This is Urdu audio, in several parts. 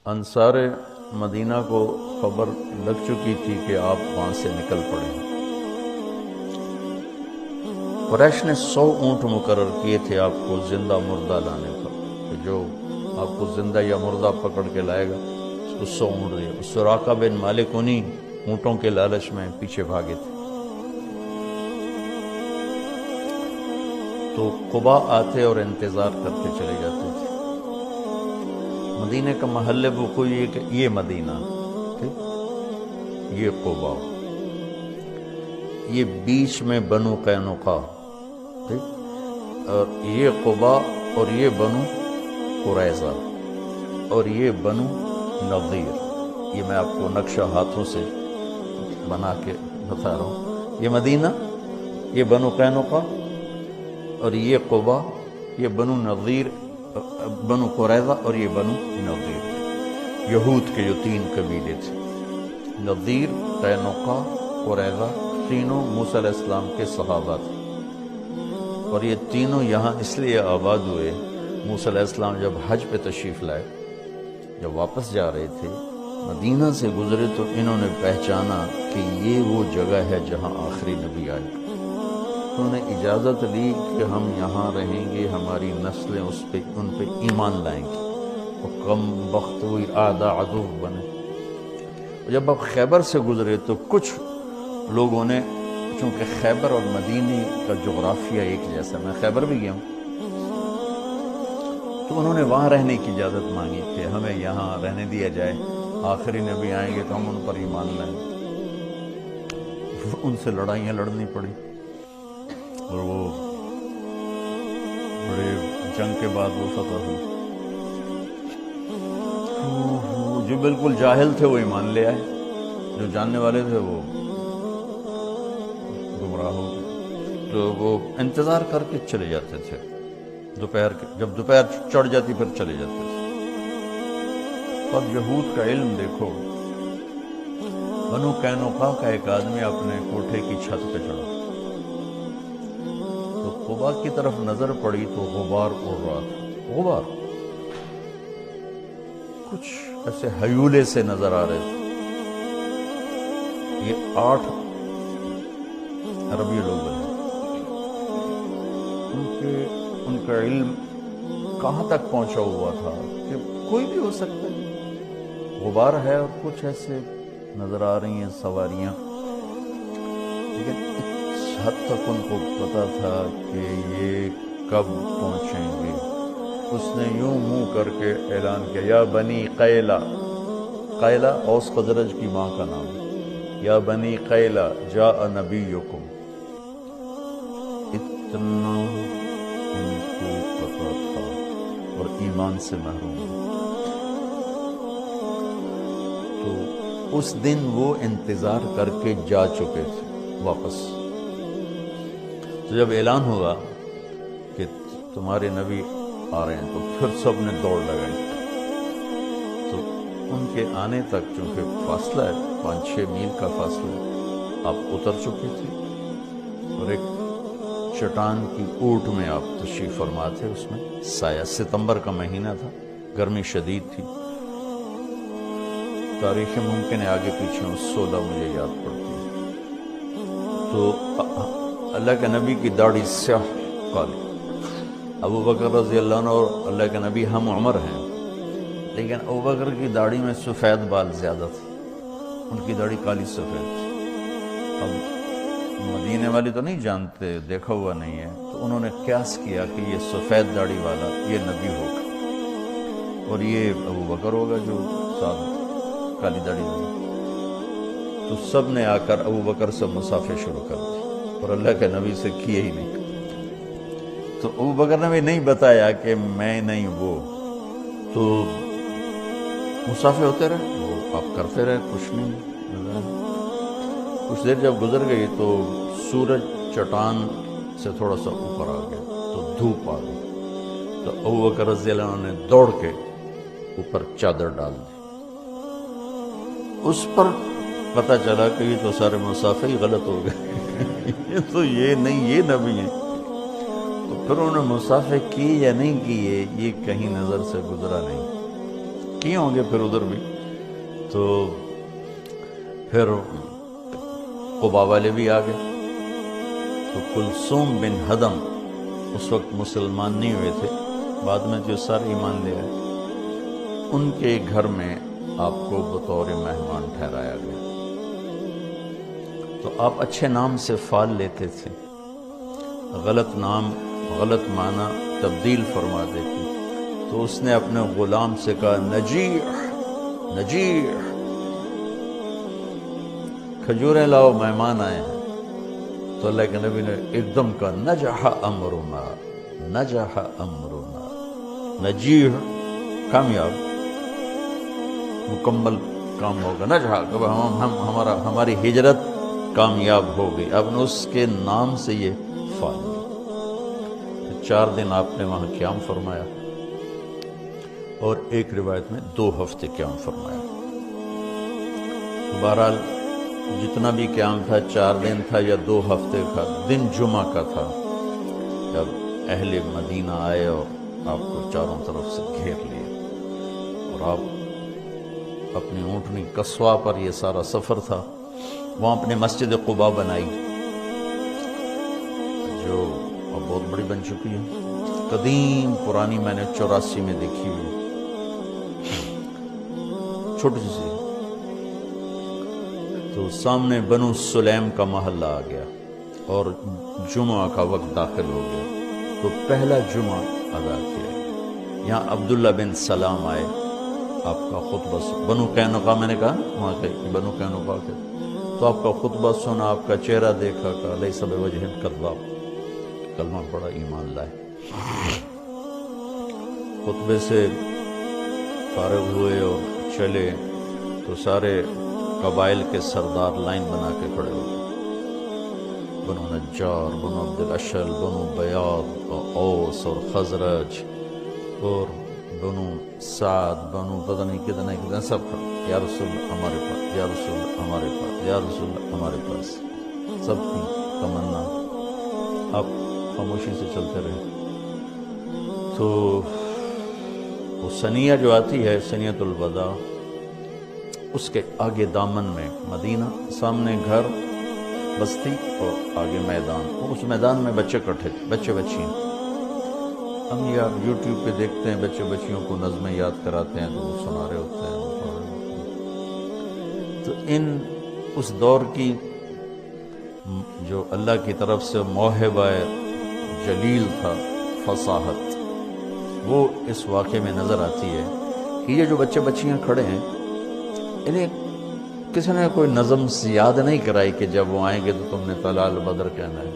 انصار مدینہ کو خبر لگ چکی تھی کہ آپ وہاں سے نکل پڑے ہیں۔ قریش نے 100 اونٹ مقرر کیے تھے آپ کو زندہ مردہ لانے پر، کہ جو آپ کو زندہ یا مردہ پکڑ کے لائے گا اس کو 100 اونٹ دیے۔ سراقہ بن مالک انہیں اونٹوں کے لالچ میں پیچھے بھاگے تھے۔ تو قباء آتے اور انتظار کرتے چلے جاتے تھے۔ مدینہ کا محل وقوع یہ کہ یہ مدینہ، یہ قباء، یہ بیچ میں بنو قینقاع، اور یہ قباء، اور یہ بنو قریظہ، اور یہ بنو نضیر۔ یہ میں آپ کو نقشہ ہاتھوں سے بنا کے بتا رہا ہوں۔ یہ مدینہ، یہ بنو قینقاع، اور یہ قباء، یہ بنو نضیر، بنو قریظہ، اور یہ بنو نضیر۔ یہود کے جو 3 قبیلے تھے، نضیر، قینقاع، قریظہ، تینوں موسیٰ علیہ السلام کے صحابہ تھے، اور یہ تینوں یہاں اس لیے آباد ہوئے۔ موسیٰ علیہ السلام جب حج پہ تشریف لائے، جب واپس جا رہے تھے مدینہ سے گزرے، تو انہوں نے پہچانا کہ یہ وہ جگہ ہے جہاں آخری نبی آئے۔ انہوں نے اجازت لی کہ ہم یہاں رہیں گے، ہماری نسلیں ان پہ ایمان لائیں گی، وہ کم بخت ہوئی آدھا عدو بنے۔ جب اب خیبر سے گزرے تو کچھ لوگوں نے، چونکہ خیبر اور مدینہ کا جغرافیہ ایک جیسا، میں خیبر بھی گیا ہوں، تو انہوں نے وہاں رہنے کی اجازت مانگی کہ ہمیں یہاں رہنے دیا جائے، آخری نبی آئیں گے تو ہم ان پر ایمان لائیں گے۔ ان سے لڑائیاں لڑنی پڑی، اور وہ بڑے جنگ کے بعد وہ فتح ہوئی۔ جو بالکل جاہل تھے وہ ایمان لے آئے، جو جاننے والے تھے وہ گمراہ ہو گئے۔ تو وہ انتظار کر کے چلے جاتے تھے، دوپہر کے، جب دوپہر چڑھ جاتی پھر چلے جاتے تھے۔ اب یہود کا علم دیکھو، بنو قینقاع کا ایک آدمی اپنے کوٹھے کی چھت پہ چڑھا، تو قباء کی طرف نظر پڑی تو غبار اڑ رہا تھا، غبار، کچھ ایسے ہیولے سے نظر آ رہے تھے۔ یہ 8 عربی لوگ ہیں، ان کا علم کہاں تک پہنچا ہوا تھا کہ کوئی بھی ہو سکتا ہے، غبار ہے اور کچھ ایسے نظر آ رہی ہیں سواریاں، لیکن اس حد تک ان کو پتا تھا کہ یہ کب پہنچیں گے۔ اس نے یوں منہ کر کے اعلان کیا، یا بنی قیلہ، قیلہ اوس خزرج کی ماں کا نام ہے، یا بنی قیلہ جاء نبیکم۔ اتنا ان کو پتا تھا، اور ایمان سے محروم ہے۔ تو اس دن وہ انتظار کر کے جا چکے تھے واپس۔ تو جب اعلان ہوا کہ تمہارے نبی آ رہے ہیں، تو پھر سب نے دوڑ لگائی۔ تو ان کے آنے تک چونکہ فاصلہ ہے، 5-6 میل کا فاصلہ ہے، آپ اتر چکے تھے، اور ایک چٹان کی اوٹ میں آپ تشریف فرما تھے۔ اس میں سایہ، ستمبر کا مہینہ تھا، گرمی شدید تھی، تاریخ ممکن ہے آگے پیچھے 16 مجھے یاد پڑتی ہے۔ تو اللہ کے نبی کی داڑھی سیاہ کالی، ابو بکر رضی اللہ عنہ اور اللہ کے نبی ہم عمر ہیں، لیکن ابو بکر کی داڑھی میں سفید بال زیادہ تھے، ان کی داڑھی کالی سفید تھی۔ اب مدینے والی تو نہیں جانتے، دیکھا ہوا نہیں ہے، تو انہوں نے قیاس کیا کہ یہ سفید داڑھی والا یہ نبی ہوگا، اور یہ ابو بکر ہوگا جو ساتھ کالی داڑھی والا۔ تو سب نے آ کر ابو بکر سے مصافحہ شروع کر دی، اور اللہ کے نبی سے کیے ہی نہیں۔ تو ابو بکر نے بھی نہیں بتایا کہ میں نہیں وہ، تو مصافحہ ہوتے رہے، وہ آپ کرتے رہے، کچھ نہیں۔ کچھ دیر جب گزر گئی تو سورج چٹان سے تھوڑا سا اوپر آ گیا، تو دھوپ آ گئی، تو ابو بکر رضی اللہ عنہ نے دوڑ کے اوپر چادر ڈال دی۔ اس پر پتہ چلا کہ یہ تو سارے مصافحہ ہی غلط ہو گئے، یہ تو یہ نہیں، یہ نبی ہیں۔ تو پھر انہوں نے مصافحہ کی یا نہیں کی، یہ کہیں نظر سے گزرا نہیں۔ کیے ہوں گے پھر ادھر بھی. تو پھر قبا والے بھی آ گئے. تو کلثوم بن ہدم اس وقت مسلمان نہیں ہوئے تھے، بعد میں جو سارے ایمان لے آئے، ان کے گھر میں آپ کو بطور مہمان ٹھہرایا گیا. تو آپ اچھے نام سے فال لیتے تھے، غلط نام غلط معنی تبدیل فرما دیتے. تو اس نے اپنے غلام سے کہا نجیح نجیح، کھجوریں لاؤ مہمان آئے ہیں. تو اللہ کے نبی نے ایک دم کہا نجح امرنا نجح امرنا. نجیح کامیاب، مکمل کام ہوگا. نجح ہماری ہجرت کامیاب ہو گئی. اب نے اس کے نام سے یہ فال لیا. 4 دن آپ نے وہاں قیام فرمایا، اور ایک روایت میں 2 ہفتے قیام فرمایا. بہرحال جتنا بھی قیام تھا 4 دن تھا یا 2 ہفتے کا. دن جمعہ کا تھا جب اہل مدینہ آئے اور آپ کو چاروں طرف سے گھیر لیے، اور آپ اپنی اونٹنی قصوہ پر، یہ سارا سفر تھا، وہاں اپنے مسجد قباء بنائی جو اب بہت بڑی بن چکی ہے، قدیم پرانی، میں نے 84 میں دیکھی ہوئی، چھوٹی سی. تو سامنے بنو سلیم کا محلہ آ گیا اور جمعہ کا وقت داخل ہو گیا. تو پہلا جمعہ ادا کیا. یہاں عبداللہ بن سلام آئے، آپ کا خطبہ بنو قینقاع، میں نے کہا وہاں کہ بنو قینقاع کے، تو آپ کا خطبہ سنا، آپ کا چہرہ دیکھا، کہ لیس بوجہ کذاب، کلمہ پڑھا، ایمان لائے. خطبے سے فارغ ہوئے اور چلے تو سارے قبائل کے سردار لائن بنا کے کھڑے ہوئے. بنو نجار، بنو عبد الاشل، بنو بیاض، اوس اور خزرج، اور بنو سعد، بنو پتہ نہیں کتنے سب کھڑے. یا رسول اللہ ہمارے پاس، یا رسول اللہ ہمارے پاس، یا رسول اللہ ہمارے پاس. سب کی تمنا. آپ خاموشی سے چلتے رہے. تو وہ سنیہ جو آتی ہے، سنیۃ الوداع، اس کے آگے دامن میں مدینہ، سامنے گھر بستی اور آگے میدان. اور اس میدان میں بچے کٹھے تھے، بچے بچیاں. ہم یار یوٹیوب پہ دیکھتے ہیں بچے بچیوں کو نظمیں یاد کراتے ہیں تو وہ سنا رہے ہوتے ہیں. تو اس دور کی جو اللہ کی طرف سے موہبہ جلیل تھا، فصاحت، وہ اس واقعے میں نظر آتی ہے کہ یہ جو بچے بچیاں کھڑے ہیں، انہیں کسی نے کوئی نظم سے یاد نہیں کرائی کہ جب وہ آئیں گے تو تم نے طلع البدر کہنا ہے.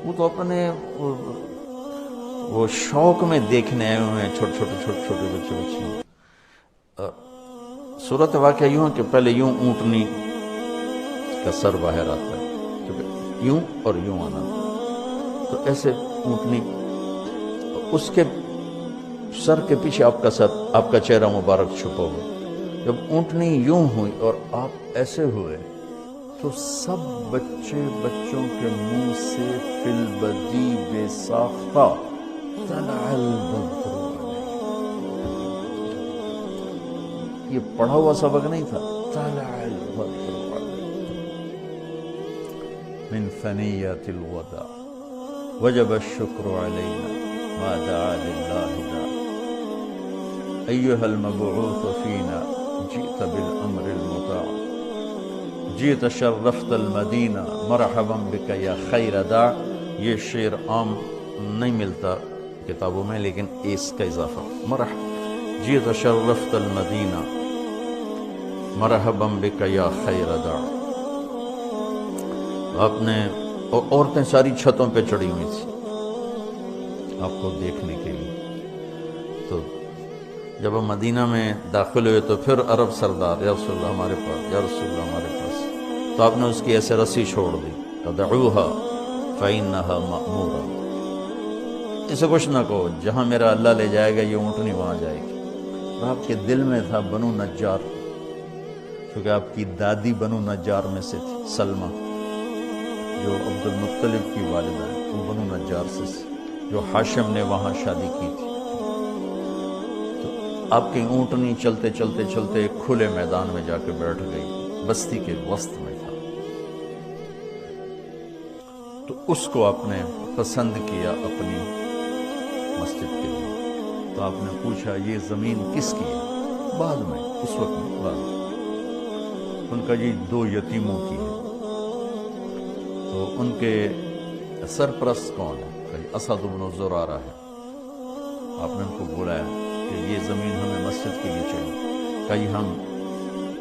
وہ تو اپنے وہ شوق میں دیکھنے آئے ہوئے ہیں، چھوٹے چھوٹے بچے بچیاں. صورت واقعہ یوں ہے کہ پہلے یوں اونٹنی کا سر باہر آتا ہے، کیونکہ یوں اور یوں آنا، تو ایسے اونٹنی، اس کے سر کے پیچھے آپ کا سر، آپ کا چہرہ مبارک چھپا ہوا. جب اونٹنی یوں ہوئی اور آپ ایسے ہوئے تو سب بچوں کے منہ سے فی البدی بے ساختہ طلع البدر. یہ پڑھا ہوا سبق نہیں تھا. طلع البدر من ثنیۃ الوداع وجب الشکر علینا ما دعا للہ داع. ایہا المبعوث فینا جئت بالامر المطاع جئت شرفت المدینہ مرحبا بک یا خیر داع. یہ شعر عام نہیں ملتا کتابوں میں، لیکن اس کا اضافہ جئت شرفت المدینہ مرحبا بک یا خیر داع. آپ نے، اور عورتیں ساری چھتوں پہ چڑھی ہوئی تھی آپ کو دیکھنے کے لیے. تو جب ہم مدینہ میں داخل ہوئے تو پھر عرب سردار، یا رسول اللہ ہمارے پاس، یا رسول اللہ ہمارے پاس. تو آپ نے اس کی ایسے رسی چھوڑ دی، دعوها فإنها مأمورہ. اسے کچھ نہ کہو، جہاں میرا اللہ لے جائے گا یہ اونٹنی وہاں جائے گی. اور آپ کے دل میں تھا بنو نجار، کیونکہ آپ کی دادی بنو نجار میں سے تھی، سلمہ جو عبد المطلب کی والدہ ہے، وہ بنو نجار سے، جو ہاشم نے وہاں شادی کی تھی. تو آپ کی اونٹنی چلتے چلتے چلتے ایک کھلے میدان میں جا کے بیٹھ گئی، بستی کے وسط میں تھا۔ تو اس کو آپ نے پسند کیا اپنی مسجد کے لیے۔ تو آپ نے پوچھا یہ زمین کس کی ہے؟ بعد میں، اس وقت میں بعد میں ان کا جی 2 یتیموں کی ہے۔ تو ان کے سرپرست کون ہے؟ کہ اسد بن زرارہ ہے۔ آپ نے ان کو بولایا کہ یہ زمین ہمیں مسجد کے لیے چاہیے، کہیں ہم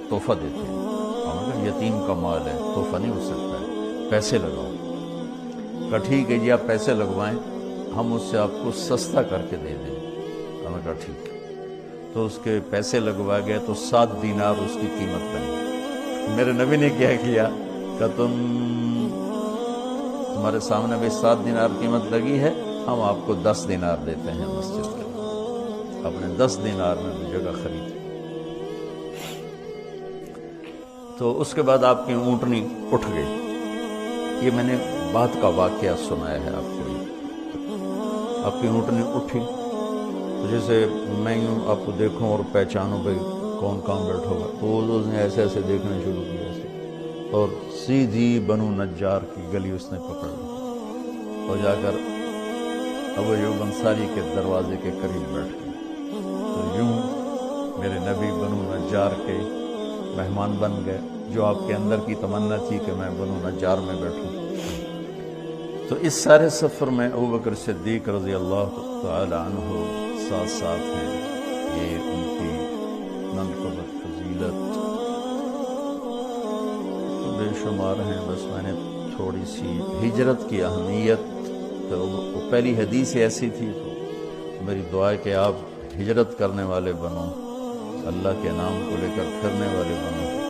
تحفہ دیتے ہیں۔ ہم نے کہا یتیم کا مال ہے، تحفہ نہیں ہو سکتا ہے، پیسے لگاؤ۔ کہا ٹھیک ہے جی آپ پیسے لگوائیں، ہم اس سے آپ کو سستا کر کے دے دیں۔ ہم نے کہا ٹھیک ہے۔ تو اس کے پیسے لگوا گئے تو 7 دینار اس کی قیمت بنی۔ میرے نبی نے کیا کیا کہ تمہارے سامنے بھی 7 دینار قیمت لگی ہے، ہم آپ کو 10 دینار دیتے ہیں مسجد میں۔ اپنے 10 دینار میں بھی جگہ خریدی۔ تو اس کے بعد آپ کی اونٹنی اٹھ گئی۔ یہ میں نے بات کا واقعہ سنایا ہے آپ کو۔ آپ کی اونٹنی اٹھی تو جیسے میں یوں آپ کو دیکھوں اور پہچانوں بھائی کون کام بیٹھا ہوگا، تو اس نے ایسے ایسے دیکھنا شروع کیا ایسے، اور سیدھی بنو نجار کی گلی اس نے پکڑ لی اور جا کر ابو ایوب انصاری کے دروازے کے قریب بیٹھ گئی۔ تو یوں میرے نبی بنو نجار کے مہمان بن گئے، جو آپ کے اندر کی تمنا تھی کہ میں بنو نجار میں بیٹھوں۔ تو اس سارے سفر میں ابوبکر صدیق رضی اللہ تعالی عنہ ساتھ ساتھ ہیں۔ یہ ان کی منقبت، فضیلت بے شمار ہیں۔ بس میں نے تھوڑی سی ہجرت کی اہمیت، تو وہ پہلی حدیث ایسی تھی، تو میری دعا ہے کہ آپ ہجرت کرنے والے بنو، اللہ کے نام کو لے کر پھرنے والے بنو۔